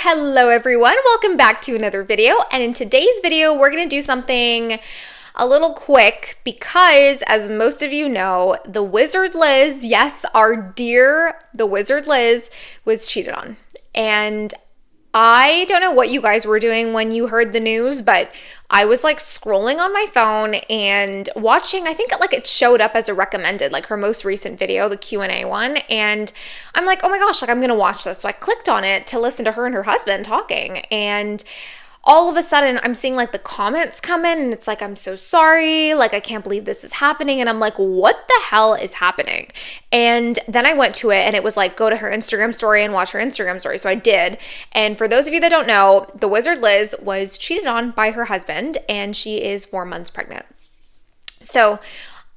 Hello everyone, welcome back to another video, and in today's video we're going to do something a little quick because, as most of you know, the Wizard Liz, yes, our dear the Wizard Liz, was cheated on. And I don't know what you guys were doing when you heard the news, but I was like scrolling on my phone and watching, I think it showed up as a recommended, like her most recent video, the Q&A one. And I'm like, oh my gosh, like I'm going to watch this. So I clicked on it to listen to her and her husband talking. And all of a sudden I'm seeing like the comments come in and it's like, I'm so sorry. Like, I can't believe this is happening. And I'm like, what the hell is happening? And then I went to it and it was like, go to her Instagram story and watch her Instagram story. So I did. And for those of you that don't know, the Wizard Liz was cheated on by her husband and she is 4 months pregnant. So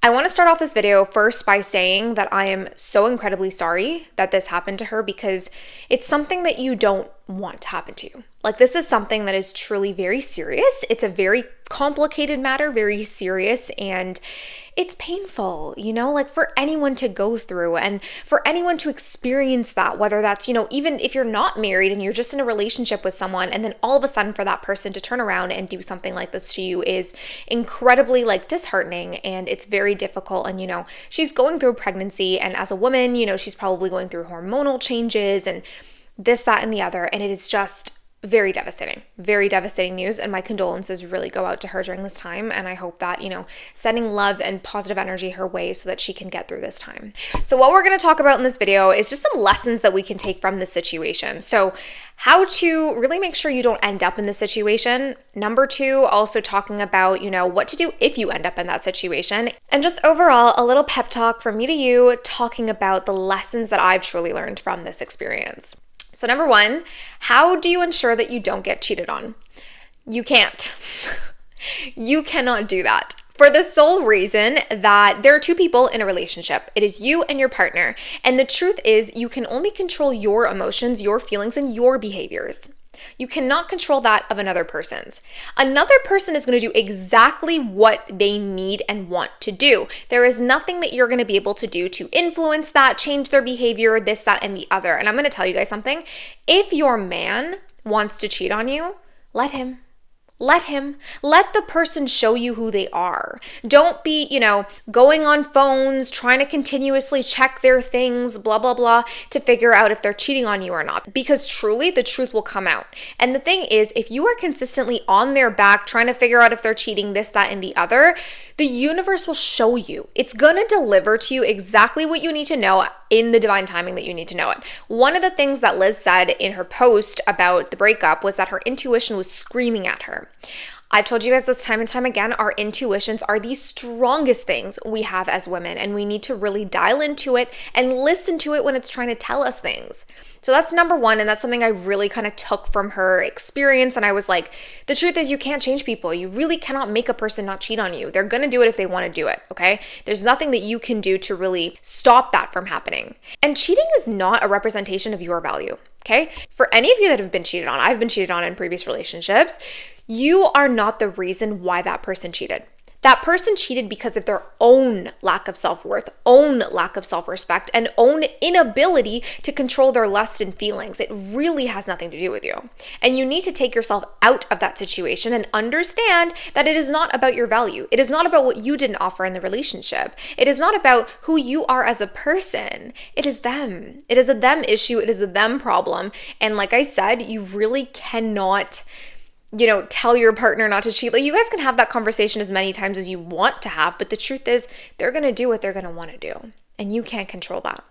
I want to start off this video first by saying that I am so incredibly sorry that this happened to her, because it's something that you don't want to happen to you. Like, this is something that is truly very serious. It's a very complicated matter, very serious, and it's painful, like for anyone to go through and for anyone to experience that, whether that's, even if you're not married and you're just in a relationship with someone, and then all of a sudden for that person to turn around and do something like this to you is incredibly disheartening, and it's very difficult. And, she's going through pregnancy, and as a woman, she's probably going through hormonal changes and this, that, and the other. And it is just very devastating news. And my condolences really go out to her during this time. And I hope that, sending love and positive energy her way so that she can get through this time. So what we're going to talk about in this video is just some lessons that we can take from this situation. So how to really make sure you don't end up in this situation. Number 2, also talking about, what to do if you end up in that situation. And just overall, a little pep talk from me to you, talking about the lessons that I've truly learned from this experience. So number 1, how do you ensure that you don't get cheated on? You can't. You cannot do that. For the sole reason that there are 2 people in a relationship. It is you and your partner. And the truth is, you can only control your emotions, your feelings, and your behaviors. You cannot control that of another person's. Another person is going to do exactly what they need and want to do. There is nothing that you're going to be able to do to influence that, change their behavior, this, that, and the other. And I'm going to tell you guys something. If your man wants to cheat on you, let him. Let the person show you who they are. Don't be, going on phones, trying to continuously check their things, blah, blah, blah, to figure out if they're cheating on you or not. Because truly, the truth will come out. And the thing is, if you are consistently on their back, trying to figure out if they're cheating, this, that, and the other, the universe will show you. It's going to deliver to you exactly what you need to know in the divine timing that you need to know it. One of the things that Liz said in her post about the breakup was that her intuition was screaming at her. I've told you guys this time and time again, our intuitions are the strongest things we have as women, and we need to really dial into it and listen to it when it's trying to tell us things. So that's number 1, and that's something I really kind of took from her experience. And I was like, the truth is, you can't change people. You really cannot make a person not cheat on you. They're going to do it if they want to do it, okay? There's nothing that you can do to really stop that from happening. And cheating is not a representation of your value, okay? For any of you that have been cheated on, I've been cheated on in previous relationships, you are not the reason why that person cheated. That person cheated because of their own lack of self-worth, own lack of self-respect, and own inability to control their lust and feelings. It really has nothing to do with you. And you need to take yourself out of that situation and understand that it is not about your value. It is not about what you didn't offer in the relationship. It is not about who you are as a person. It is them. It is a them issue. It is a them problem. And like I said, you really cannot tell your partner not to cheat. Like, you guys can have that conversation as many times as you want to have, but the truth is, they're going to do what they're going to want to do, and you can't control that.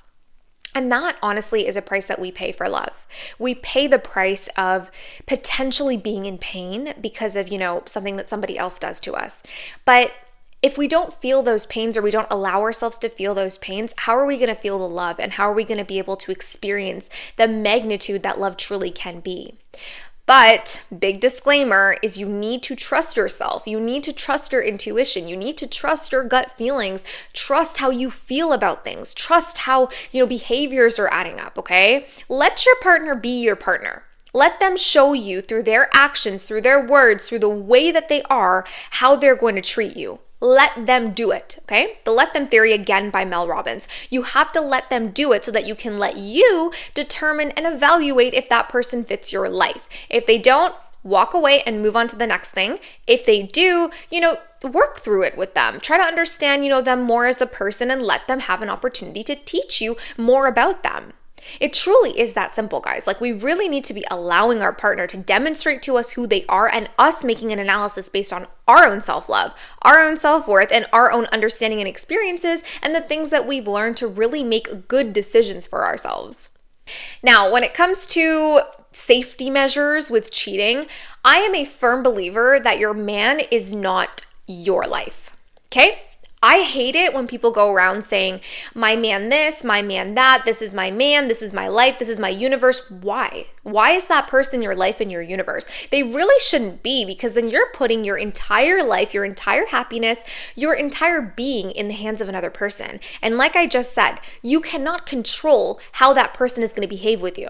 And that, honestly, is a price that we pay for love. We pay the price of potentially being in pain because of, something that somebody else does to us. But if we don't feel those pains, or we don't allow ourselves to feel those pains, how are we going to feel the love? And how are we going to be able to experience the magnitude that love truly can be? But big disclaimer is, you need to trust yourself. You need to trust your intuition. You need to trust your gut feelings. Trust how you feel about things. Trust how, behaviors are adding up, okay? Let your partner be your partner. Let them show you through their actions, through their words, through the way that they are, how they're going to treat you. let them do it, okay? The let them theory, again, by Mel Robbins. You have to let them do it so that you can let you determine and evaluate if that person fits your life. If they don't, walk away and move on to the next thing. If they do, work through it with them. Try to understand, them more as a person and let them have an opportunity to teach you more about them. It truly is that simple, guys. Like, we really need to be allowing our partner to demonstrate to us who they are and us making an analysis based on our own self-love, our own self-worth, and our own understanding and experiences and the things that we've learned to really make good decisions for ourselves. Now, when it comes to safety measures with cheating, I am a firm believer that your man is not your life, okay? I hate it when people go around saying, my man this, my man that, this is my man, this is my life, this is my universe. Why? Why is that person your life and your universe? They really shouldn't be, because then you're putting your entire life, your entire happiness, your entire being in the hands of another person. And like I just said, you cannot control how that person is going to behave with you.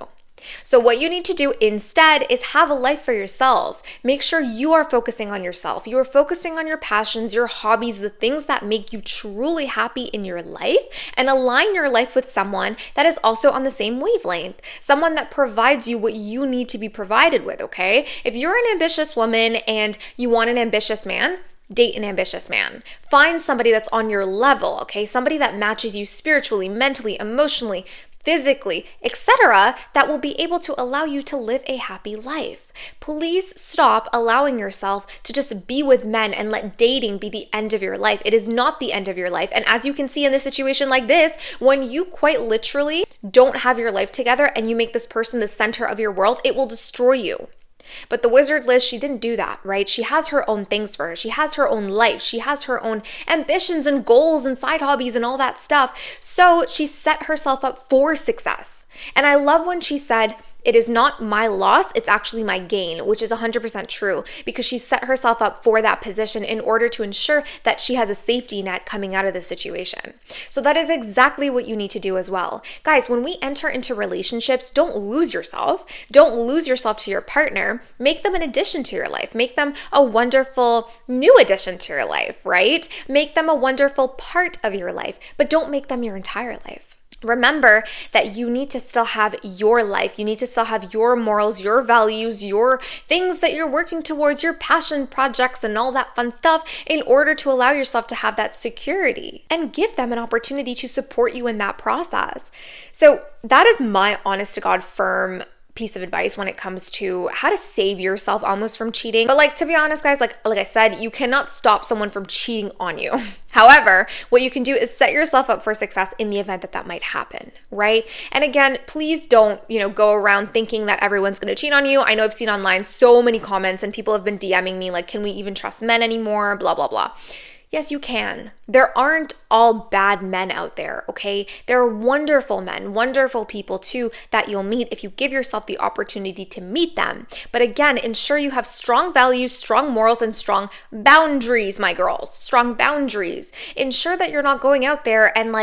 So what you need to do instead is have a life for yourself. Make sure you are focusing on yourself. You are focusing on your passions, your hobbies, the things that make you truly happy in your life, and align your life with someone that is also on the same wavelength, someone that provides you what you need to be provided with, okay? If you're an ambitious woman and you want an ambitious man, date an ambitious man. Find somebody that's on your level, okay? Somebody that matches you spiritually, mentally, emotionally, physically, etc., that will be able to allow you to live a happy life. Please stop allowing yourself to just be with men and let dating be the end of your life. It is not the end of your life. And as you can see in this situation like this, when you quite literally don't have your life together and you make this person the center of your world, it will destroy you. But the wizard Liz, she didn't do that, right? She has her own things for her. She has her own life. She has her own ambitions and goals and side hobbies and all that stuff. So she set herself up for success. And I love when she said, it is not my loss, it's actually my gain, which is 100% true, because she set herself up for that position in order to ensure that she has a safety net coming out of this situation. So that is exactly what you need to do as well. Guys, when we enter into relationships, don't lose yourself. Don't lose yourself to your partner. Make them an addition to your life. Make them a wonderful new addition to your life, right? Make them a wonderful part of your life, but don't make them your entire life. Remember that you need to still have your life. You need to still have your morals, your values, your things that you're working towards, your passion projects and all that fun stuff in order to allow yourself to have that security and give them an opportunity to support you in that process. So that is my honest to God firm piece of advice when it comes to how to save yourself almost from cheating. But to be honest, guys, like I said, you cannot stop someone from cheating on you. However, what you can do is set yourself up for success in the event that that might happen, right? And again, please don't, go around thinking that everyone's going to cheat on you. I know I've seen online so many comments and people have been DMing me like, can we even trust men anymore? Blah, blah, blah. Yes, you can. There aren't all bad men out there, okay? There are wonderful men, wonderful people too that you'll meet if you give yourself the opportunity to meet them. But again, ensure you have strong values, strong morals, and strong boundaries, my girls. Strong boundaries. Ensure that you're not going out there and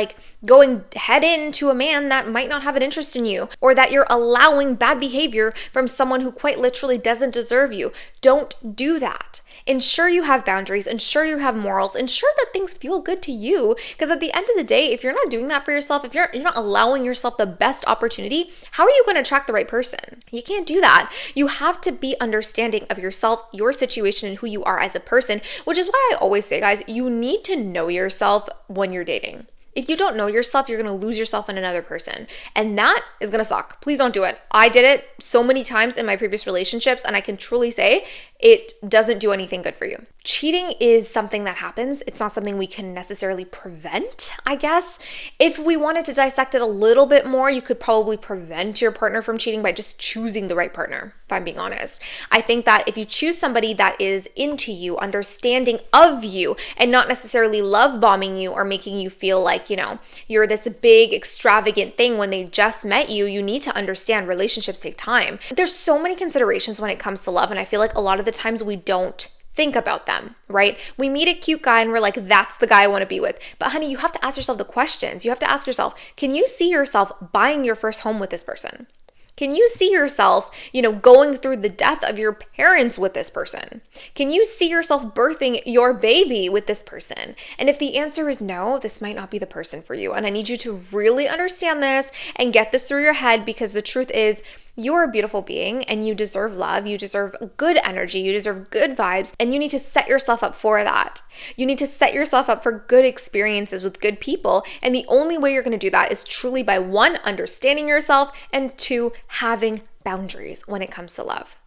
going head into a man that might not have an interest in you, or that you're allowing bad behavior from someone who quite literally doesn't deserve you. Don't do that. Ensure you have boundaries, ensure you have morals, ensure that things feel good to you, because at the end of the day, if you're not doing that for yourself, if you're not allowing yourself the best opportunity, how are you going to attract the right person? You can't do that. You have to be understanding of yourself, your situation, and who you are as a person, which is why I always say, guys, you need to know yourself when you're dating. If you don't know yourself, you're going to lose yourself in another person. And that is going to suck. Please don't do it. I did it so many times in my previous relationships, and I can truly say it doesn't do anything good for you. Cheating is something that happens. It's not something we can necessarily prevent, I guess. If we wanted to dissect it a little bit more, you could probably prevent your partner from cheating by just choosing the right partner, if I'm being honest. I think that if you choose somebody that is into you, understanding of you, and not necessarily love bombing you or making you feel like, you're this big extravagant thing when they just met you, you need to understand relationships take time. There's so many considerations when it comes to love, and I feel like a lot of the times we don't think about them, right? We meet a cute guy and we're like, that's the guy I want to be with. But honey, you have to ask yourself the questions. You have to ask yourself, can you see yourself buying your first home with this person? Can you see yourself, going through the death of your parents with this person? Can you see yourself birthing your baby with this person? And if the answer is no, this might not be the person for you. And I need you to really understand this and get this through your head, because the truth is, you're a beautiful being and you deserve love. You deserve good energy. You deserve good vibes. And you need to set yourself up for that. You need to set yourself up for good experiences with good people. And the only way you're going to do that is truly by, one, understanding yourself, and two, having boundaries when it comes to love.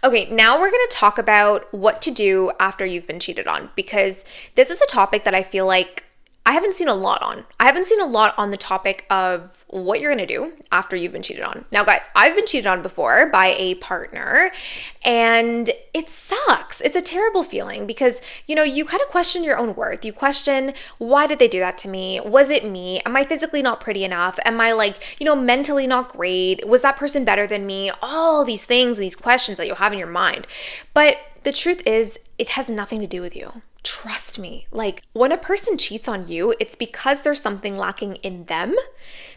Okay, now we're going to talk about what to do after you've been cheated on, because this is a topic that I feel like I haven't seen a lot on. I haven't seen a lot on the topic of what you're going to do after you've been cheated on. Now, guys, I've been cheated on before by a partner, and it sucks. It's a terrible feeling because, you kind of question your own worth. You question, why did they do that to me? Was it me? Am I physically not pretty enough? Am I mentally not great? Was that person better than me? All these things, these questions that you'll have in your mind. But the truth is, it has nothing to do with you. Trust me, when a person cheats on you, it's because there's something lacking in them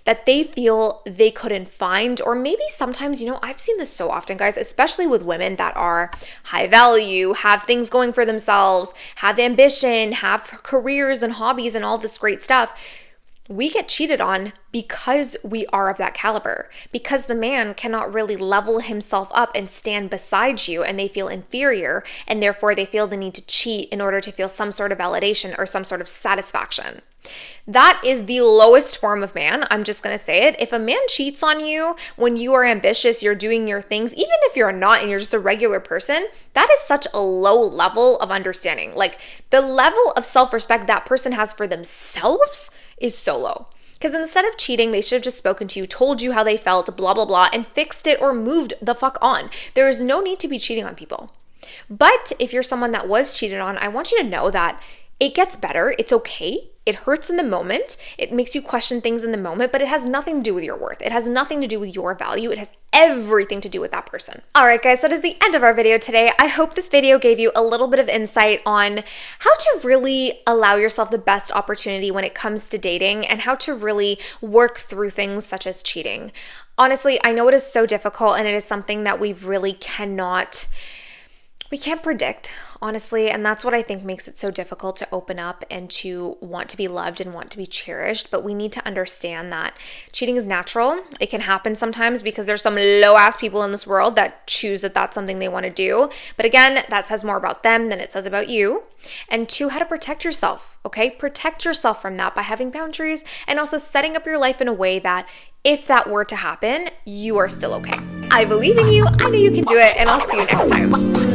that they feel they couldn't find. Or maybe sometimes, I've seen this so often, guys, especially with women that are high value, have things going for themselves, have ambition, have careers and hobbies and all this great stuff. We get cheated on because we are of that caliber, because the man cannot really level himself up and stand beside you, and they feel inferior, and therefore they feel the need to cheat in order to feel some sort of validation or some sort of satisfaction. That is the lowest form of man. I'm just going to say it. If a man cheats on you when you are ambitious, you're doing your things, even if you're not and you're just a regular person, that is such a low level of understanding. The level of self-respect that person has for themselves is so low. Because instead of cheating, they should have just spoken to you, told you how they felt, blah, blah, blah, and fixed it or moved the fuck on. There is no need to be cheating on people. But if you're someone that was cheated on, I want you to know that it gets better. It's okay. It hurts in the moment. It makes you question things in the moment, but it has nothing to do with your worth. It has nothing to do with your value. It has everything to do with that person. All right, guys, that is the end of our video today. I hope this video gave you a little bit of insight on how to really allow yourself the best opportunity when it comes to dating, and how to really work through things such as cheating. Honestly, I know it is so difficult, and it is something that we can't predict, honestly, and that's what I think makes it so difficult to open up and to want to be loved and want to be cherished. But we need to understand that cheating is natural. It can happen sometimes because there's some low-ass people in this world that choose that that's something they want to do. But again, that says more about them than it says about you. And two, how to protect yourself, okay? Protect yourself from that by having boundaries, and also setting up your life in a way that if that were to happen, you are still okay. I believe in you. I know you can do it, and I'll see you next time.